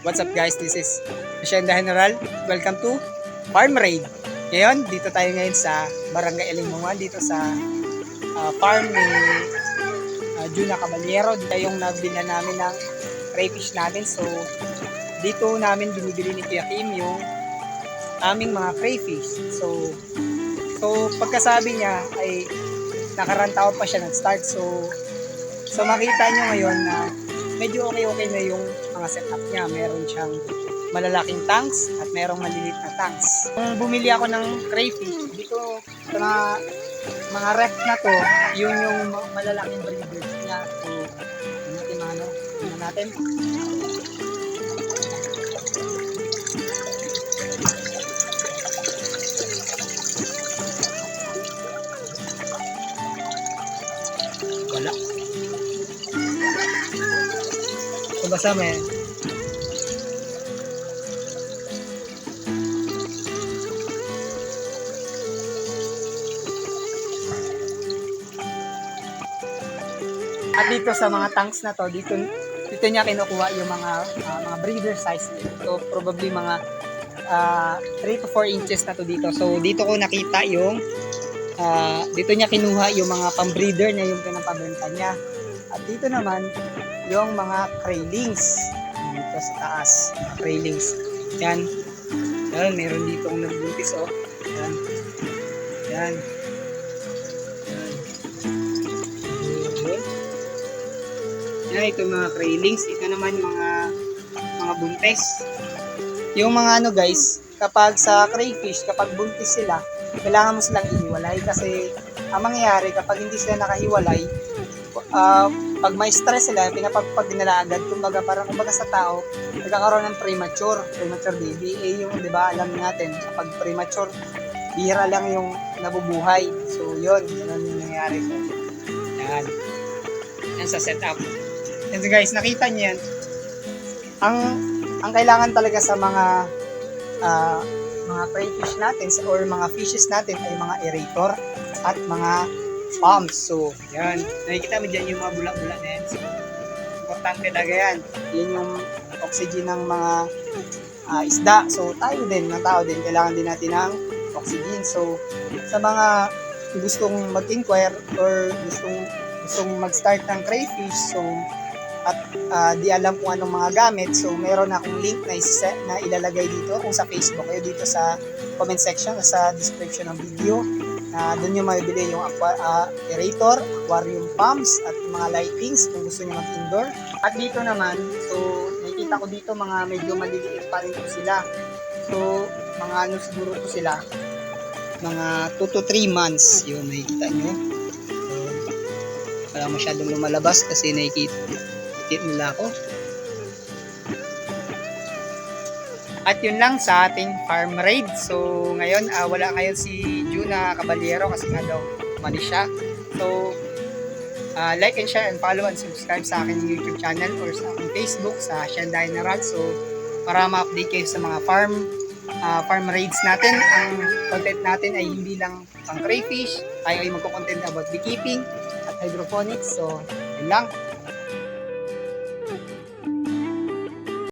What's up guys, this is Hacienda General. Welcome to Farm Raid. Ngayon, dito tayo ngayon sa Barangay Alimungan, dito sa farm ni Juna Caballero. Dito yung nabila namin ng crayfish natin. So, dito namin binibili ni Kuya Kim yung aming mga crayfish. So pagkasabi niya ay nakaraan taon pa siya nag-start. So makita nyo ngayon na medyo okay na yung mga setup niya. Meron siyang malalaking tanks at merong maliliit na tanks. Kung bumili ako ng crayfish, dito sa mga ref na to, yun yung malalaking breeders niya. So, tingnan natin. Wala. So, basta may at dito sa mga tanks na to, dito niya kinukuha yung mga breeder size nito. So probably mga 3 to 4 inches na to dito. So dito ko nakita yung dito niya kinuha yung mga pambreeder niya, yung pinapabenta niya. At dito naman yung mga craylings dito sa taas, mga craylings. Yan. Yan, meron ditong nagbuntis oh. Yan. Yan. Yan, ito mga craylings. Ito naman mga buntis. Yung mga ano guys, kapag sa crayfish, kapag buntis sila, kailangan mo silang ihiwalay kasi ang mangyayari kapag hindi sila nakahiwalay, pag may stress sila, pinapagpag nila agad. Kumbaga sa tao, nagkakaroon ng premature baby. Yung 'di ba, alam natin, kapag premature, bihira lang yung nabubuhay. So yun yung nangyayari. So, yan. Yan sa setup. And guys, nakita niyo yan. Ang kailangan talaga sa mga crayfish natin or mga fishes natin ay mga aerator at mga pumps. So, yan. Nakikita mo dyan yung mga bulak-bulak na yan. So, importante talaga yan. Yan yung oxygen ng mga isda. So, tayo din, ng tao din, kailangan din natin ng oxygen. So, sa mga gustong mag-inquire or gustong mag-start ng crayfish, so at di alam kung anong mga gamit, so meron akong link na ilalagay dito kung sa Facebook kayo, dito sa comment section, sa description ng video, doon nyo mabibili yung aerator, aquarium pumps at mga lightings kung gusto nyo mag-indoor. At dito naman, so nakikita ko dito mga medyo maliliit pa rin po sila. So mga ano siguro po sila, mga 2 to 3 months yun, nakikita nyo. So wala masyadong lumalabas kasi nakikita nila ako. At yun lang sa ating farm raid. So ngayon wala ngayon si Juna Caballero kasi nga daw mali siya. So like and share and follow and subscribe sa aking YouTube channel or sa aking Facebook sa Hacienda General. So para ma-update kayo sa mga farm raids natin. Ang content natin ay hindi lang pang crayfish, tayo ay magko-content about beekeeping at hydroponics. So yun lang.